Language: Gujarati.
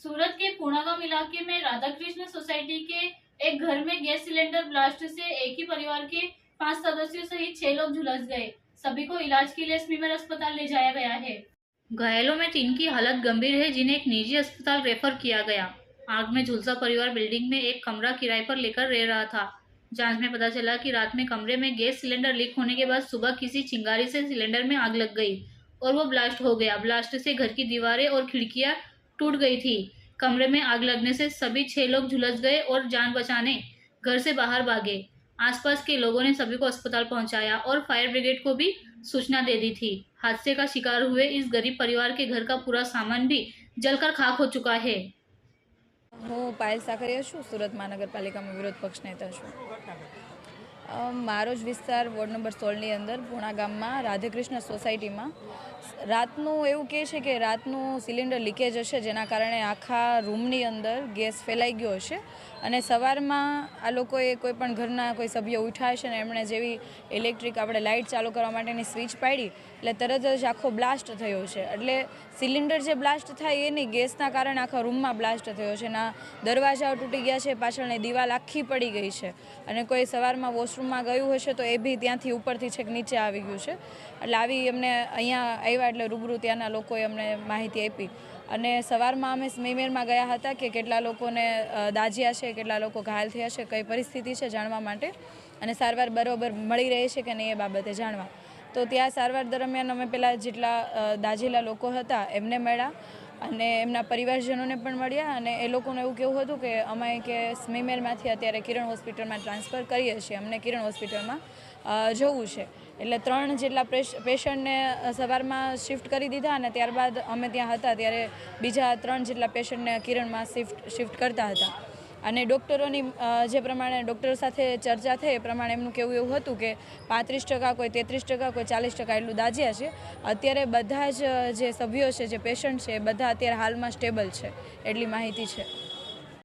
सूरत के पूनागाम इलाके में राधाकृष्ण सोसाइटी के एक घर में गैस सिलेंडर ब्लास्ट से एक ही परिवार के 5 सदस्यों सहित 6 लोग झुलस गए। सभी को इलाज के लिए स्मीमेर अस्पताल ले जाया गया है। घायलों में 3 की हालत गंभीर है, जिन्हें एक निजी अस्पताल रेफर किया गया। आग में झुलसा परिवार बिल्डिंग में एक कमरा किराए पर लेकर रह रहा था। जांच में पता चला कि रात में कमरे में गैस सिलेंडर लीक होने के बाद सुबह किसी चिंगारी से सिलेंडर में आग लग गई और वो ब्लास्ट हो गया। ब्लास्ट से घर की दीवारें और खिड़कियां टूट गई थी। कमरे में आग लगने से सभी 6 लोग झुलस गए और जान बचाने घर से बाहर भागे। आसपास के लोगों ने सभी को अस्पताल पहुंचाया और फायर ब्रिगेड को भी सूचना दे दी थी। हादसे का शिकार हुए इस गरीब परिवार के घर का पूरा सामान भी जलकर खाक हो चुका है। હું પાયલ સાકરિયા છું, સુરત મહાનગરપાલિકામાં વિરોધ પક્ષ નેતા છું। મારો જ વિસ્તાર વોર્ડ નંબર 16ની અંદર પૂણા ગામમાં રાધાકૃષ્ણ સોસાયટીમાં રાતનું એવું કહે છે કે રાતનું સિલિન્ડર લીકેજ હશે, જેના કારણે આખા રૂમની અંદર ગેસ ફેલાઈ ગયો હશે અને સવારમાં આ લોકોએ કોઈ પણ ઘરના કોઈ સભ્ય ઉઠ્યા હશે ને એમણે જેવી ઇલેક્ટ્રિક આપણે લાઇટ ચાલુ કરવા માટેની સ્વિચ પાડી એટલે તરત જ આખો બ્લાસ્ટ થયો છે। એટલે સિલિન્ડર જે બ્લાસ્ટ થાય એ નહીં, ગેસના કારણે આખા રૂમમાં બ્લાસ્ટ થયો છે। ના દરવાજાઓ તૂટી ગયા છે, પાછળની દિવાલ આખી પડી ગઈ છે અને કોઈ સવારમાં વોશરૂમમાં ગયું હશે તો એ બી ત્યાંથી ઉપરથી છેક નીચે આવી ગયું છે। એટલે આવી અમને અહીંયા આવ્યા એટલે રૂબરૂ ત્યાંના લોકોએ અમને માહિતી આપી અને સવારમાં અમે સ્મીમેરમાં ગયા હતા કે કેટલા લોકોને દાઝ્યા છે, કેટલા લોકો ઘાયલ થયા છે, કઈ પરિસ્થિતિ છે જાણવા માટે અને સારવાર બરોબર મળી રહી છે કે નહીં એ બાબતે જાણવા। તો ત્યાં સારવાર દરમિયાન અમે પેલા જેટલા દાઝેલા લોકો હતા એમને મળ્યા અને એમના પરિવારજનોને પણ મળ્યા અને એ લોકોનું એવું કહેવું હતું કે અમે કે સ્મીમેરમાંથી અત્યારે કિરણ હોસ્પિટલમાં ટ્રાન્સફર કરીએ છીએ, અમને કિરણ હોસ્પિટલમાં જવું છે। એટલે 3 જેટલા પેશન્ટને સવારમાં શિફ્ટ કરી દીધા અને ત્યારબાદ અમે ત્યાં હતા ત્યારે બીજા 3 જેટલા પેશન્ટને કિરણમાં શિફ્ટ કરતા હતા અને ડૉક્ટરોની જે પ્રમાણે ડૉક્ટર સાથે ચર્ચા થઈ એ પ્રમાણે એમનું કહેવું એવું હતું કે 35%, કોઈ 33%, કોઈ 40% એટલું દાઝ્યા છે। અત્યારે બધા જ જે સભ્યો છે, જે પેશન્ટ છે, બધા અત્યારે હાલમાં સ્ટેબલ છે, એટલી માહિતી છે।